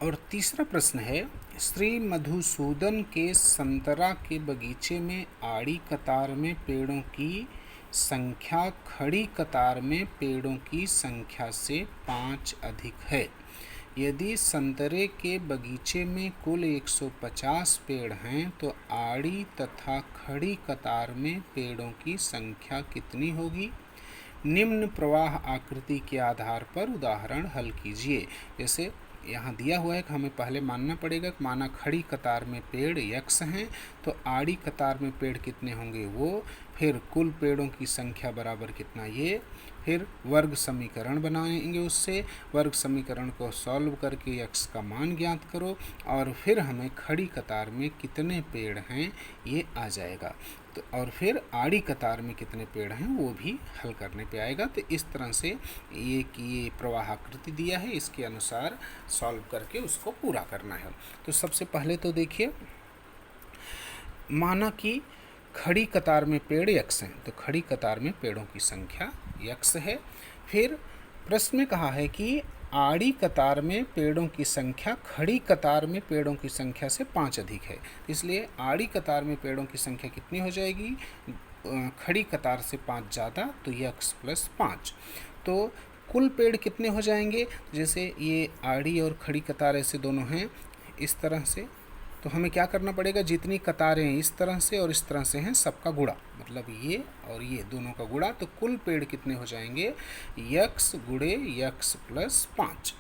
और तीसरा प्रश्न है, श्री मधुसूदन के संतरा के बगीचे में आड़ी कतार में पेड़ों की संख्या खड़ी कतार में पेड़ों की संख्या से 5 अधिक है। यदि संतरे के बगीचे में कुल 150 पेड़ हैं तो आड़ी तथा खड़ी कतार में पेड़ों की संख्या कितनी होगी? निम्न प्रवाह आकृति के आधार पर उदाहरण हल कीजिए। जैसे यहाँ दिया हुआ है कि हमें पहले मानना पड़ेगा कि माना खड़ी कतार में पेड़ यक्स हैं तो आड़ी कतार में पेड़ कितने होंगे वो, फिर कुल पेड़ों की संख्या बराबर कितना ये, फिर वर्ग समीकरण बनाएंगे, उससे वर्ग समीकरण को सॉल्व करके यक्स का मान ज्ञात करो और फिर हमें खड़ी कतार में कितने पेड़ हैं ये आ जाएगा। तो और फिर आड़ी कतार में कितने पेड़ हैं वो भी हल करने पे आएगा। तो इस तरह से ये प्रवाह आकृति दिया है, इसके अनुसार सॉल्व करके उसको पूरा करना है। तो सबसे पहले तो देखिए, माना कि खड़ी कतार में पेड़ यक्स हैं तो खड़ी कतार में पेड़ों की संख्या यक्स है। फिर प्रश्न में कहा है कि आड़ी कतार में पेड़ों की संख्या खड़ी कतार में पेड़ों की संख्या से 5 अधिक है, इसलिए आड़ी कतार में पेड़ों की संख्या कितनी हो जाएगी? खड़ी कतार से 5 ज़्यादा, तो यक्स प्लस 5। तो कुल पेड़ कितने हो जाएंगे? जैसे ये आड़ी और खड़ी कतार ऐसे दोनों हैं इस तरह से, तो हमें क्या करना पड़ेगा, जितनी कतारें इस तरह से और इस तरह से हैं सबका गुणा, मतलब ये और ये दोनों का गुणा, तो कुल पेड़ कितने हो जाएंगे? यक्स गुणे यक्स प्लस 5।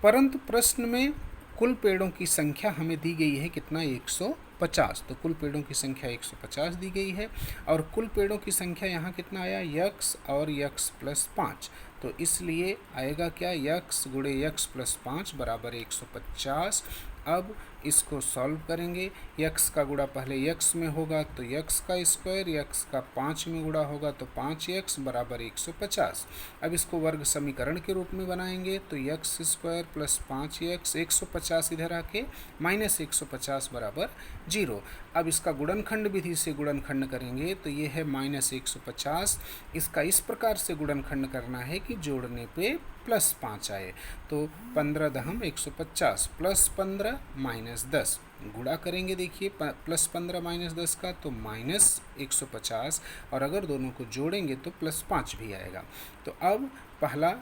परंतु प्रश्न में कुल पेड़ों की संख्या हमें दी गई है कितना? 150। तो कुल पेड़ों की संख्या 150 दी गई है और कुल पेड़ों की संख्या यहाँ कितना आया? यक्स और यक्स प्लस 5। तो इसलिए आएगा क्या? यक्स गुणे यक्स प्लस 5 बराबर 150। अब इसको सॉल्व करेंगे, यक्स का गुणा पहले यक्स में होगा तो यक्स का स्क्वायर, यक्स का 5 में गुणा होगा तो 5x बराबर 150। अब इसको वर्ग समीकरण के रूप में बनाएंगे तो यक्स स्क्वायर प्लस 5x, 150 इधर आके माइनस 150 बराबर 0। अब इसका गुणनखंड विधि से गुणनखंड करेंगे तो ये है माइनस 150। इसका इस प्रकार से गुणनखंड करना है कि जोड़ने पे प्लस 5 आए, तो 15 दहम 150 प्लस 15 माइनस 10 गुणा करेंगे। देखिए प्लस 15 माइनस 10 का तो माइनस 150, और अगर दोनों को जोड़ेंगे तो प्लस 5 भी आएगा। तो अब पहला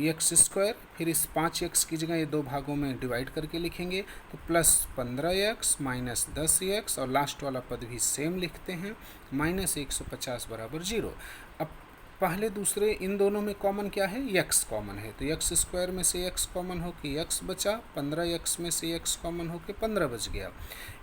एक्स स्क्वायर, फिर इस 5x की जगह ये दो भागों में डिवाइड करके लिखेंगे तो प्लस 15x माइनस 10x, और लास्ट वाला पद भी सेम लिखते हैं, माइनस 150 बराबर 0। अब पहले दूसरे इन दोनों में कॉमन क्या है? यक्स कॉमन है, तो यक्स स्क्वायर में से यक्स कॉमन हो के यक्स बचा, 15x में से यक्स कॉमन हो के 15 बच गया।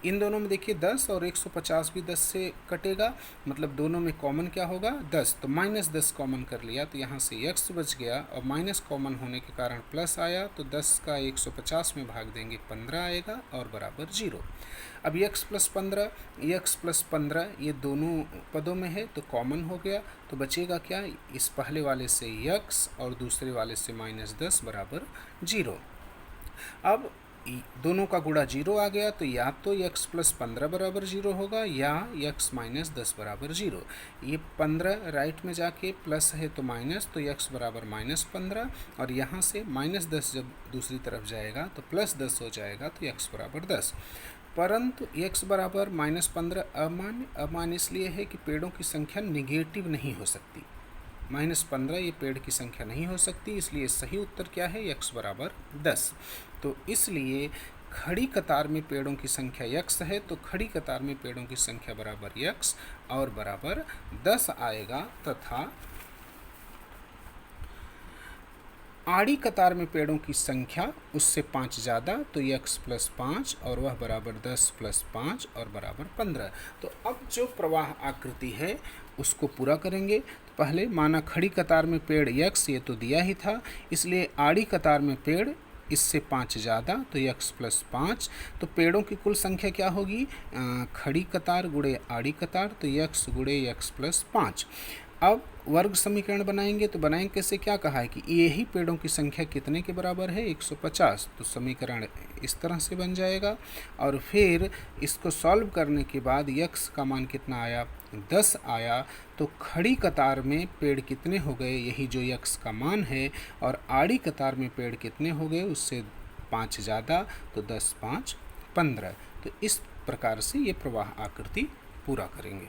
इन दोनों में देखिए 10 और 150 भी 10 से कटेगा, मतलब दोनों में कॉमन क्या होगा? 10, तो माइनस 10 कॉमन कर लिया तो यहाँ से यक्स बच गया, और माइनस कॉमन होने के कारण प्लस आया, तो 10 का 150 में भाग देंगे 15 आएगा और बराबर 0। अब यक्स प्लस 15 ये दोनों पदों में है तो कॉमन हो गया, तो बचेगा क्या? इस पहले वाले से यक्स और दूसरे वाले से माइनस 10 बराबर 0। अब दोनों का गुणा 0 आ गया, तो या तो यक्स प्लस 15 बराबर 0 होगा या यक्स माइनस 10 बराबर 0। ये 15 राइट में जाके प्लस है तो माइनस, तो यक्स बराबर माइनस 15, और यहाँ से माइनस 10 जब दूसरी तरफ जाएगा तो प्लस 10 हो जाएगा, तो यक्स बराबर 10। परंतु x बराबर माइनस 15 अमान्य इसलिए है कि पेड़ों की संख्या निगेटिव नहीं हो सकती। माइनस 15 ये पेड़ की संख्या नहीं हो सकती, इसलिए सही उत्तर क्या है? x बराबर 10। तो इसलिए खड़ी कतार में पेड़ों की संख्या यक्स है, तो खड़ी कतार में पेड़ों की संख्या बराबर यक्स और बराबर 10 आएगा, तथा आड़ी कतार में पेड़ों की संख्या उससे 5 ज़्यादा, तो यक्स प्लस 5 और वह बराबर 10 प्लस 5 और बराबर 15। तो अब जो प्रवाह आकृति है उसको पूरा करेंगे। तो पहले माना खड़ी कतार में पेड़ यक्स, ये तो दिया ही था, इसलिए आड़ी कतार में पेड़ इससे 5 ज़्यादा, तो यक्स प्लस 5। तो पेड़ों की कुल संख्या क्या होगी? खड़ी कतार गुणे आड़ी कतार, तो यक्स गुणे यक्स प्लस 5। अब वर्ग समीकरण बनाएंगे, तो बनाएंगे कैसे? क्या कहा है कि यही पेड़ों की संख्या कितने के बराबर है? 150। तो समीकरण इस तरह से बन जाएगा, और फिर इसको सॉल्व करने के बाद यक्स का मान कितना आया? 10 आया। तो खड़ी कतार में पेड़ कितने हो गए? यही जो यक्स का मान है, और आड़ी कतार में पेड़ कितने हो गए? उससे 5 ज़्यादा तो 10 5 15। तो इस प्रकार से ये प्रवाह आकृति पूरा करेंगे।